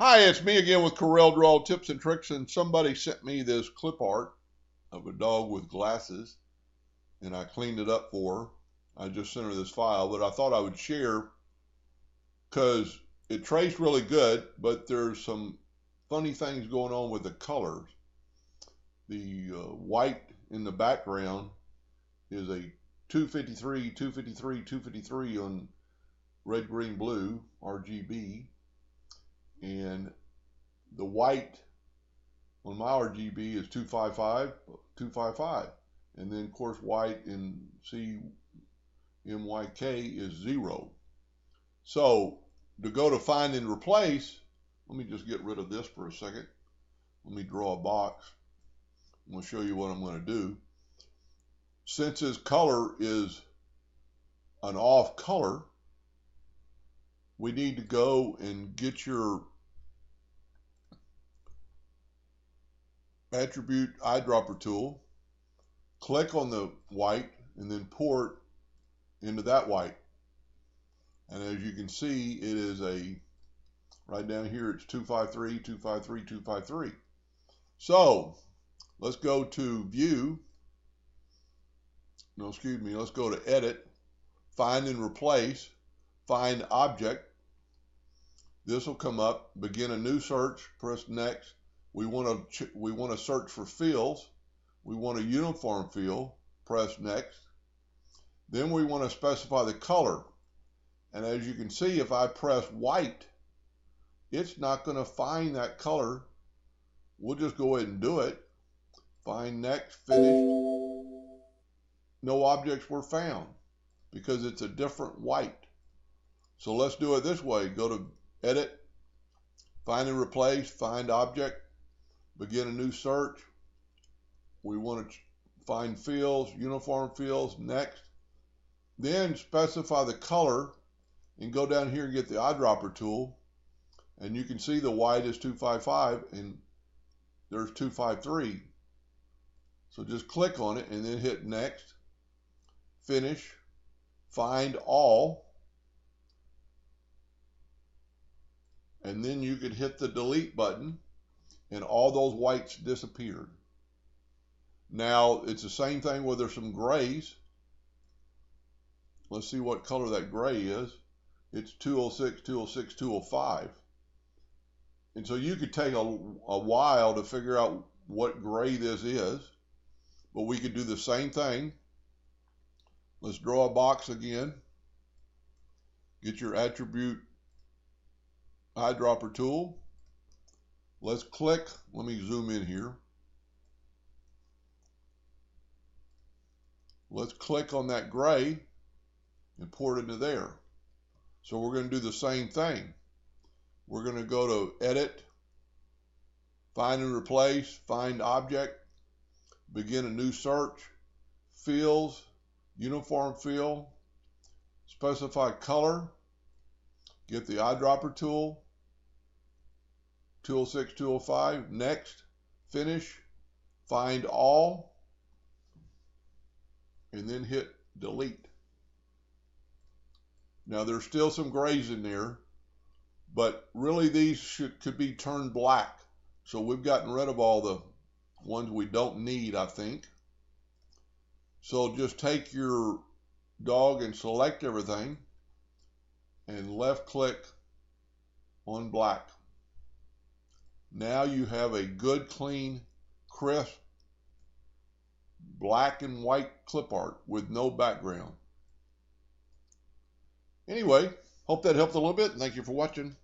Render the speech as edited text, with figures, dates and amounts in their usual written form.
Hi, it's me again with Corel Draw Tips and Tricks, and somebody sent me this clip art of a dog with glasses, and I cleaned it up for her. I just sent her this file, but I thought I would share because it traced really good, but there's some funny things going on with the colors. The white in the background is a 253, 253, 253 on red, green, blue, RGB, and the white on my RGB is 255, 255. And then, of course, white in CMYK is 0. So, to go to find and replace, let me just get rid of this for a second. Let me draw a box. I'm going to show you what I'm going to do. Since his color is an off color, we need to go and get your attribute eyedropper tool, click on the white, and then pour it into that white. And as you can see, it is right down here, it's 253, 253, 253. So let's go to view. No, excuse me, let's go to edit, find and replace, find object. This will come up, begin a new search, press next. We want to search for fields. We want a uniform field, press next. Then we want to specify the color. And as you can see, if I press white, it's not going to find that color. We'll just go ahead and do it. Find next, finish. No objects were found because it's a different white. So let's do it this way. Go to edit, find and replace, find object, begin a new search. We want to find fields, uniform fields, next. Then specify the color and go down here and get the eyedropper tool. And you can see the white is 255 and there's 253. So just click on it and then hit next, finish, find all. And then you could hit the delete button and all those whites disappeared. Now it's the same thing where there's some grays. Let's see what color that gray is. It's 206, 206, 205. And so you could take a while to figure out what gray this is, but we could do the same thing. Let's draw a box again. Get your attribute eyedropper tool. Let's click. Let me zoom in here. Let's click on that gray and pour it into there. So we're going to do the same thing. We're going to go to edit, find and replace, find object, begin a new search, fields, uniform field, specify color, get the eyedropper tool, 206, 205, next, finish, find all, and then hit delete. Now there's still some grays in there, but really these could be turned black. So we've gotten rid of all the ones we don't need, I think. So just take your dog and select everything and left click on black. Now you have a good, clean, crisp, black and white clip art with no background. Anyway, hope that helped a little bit. Thank you for watching.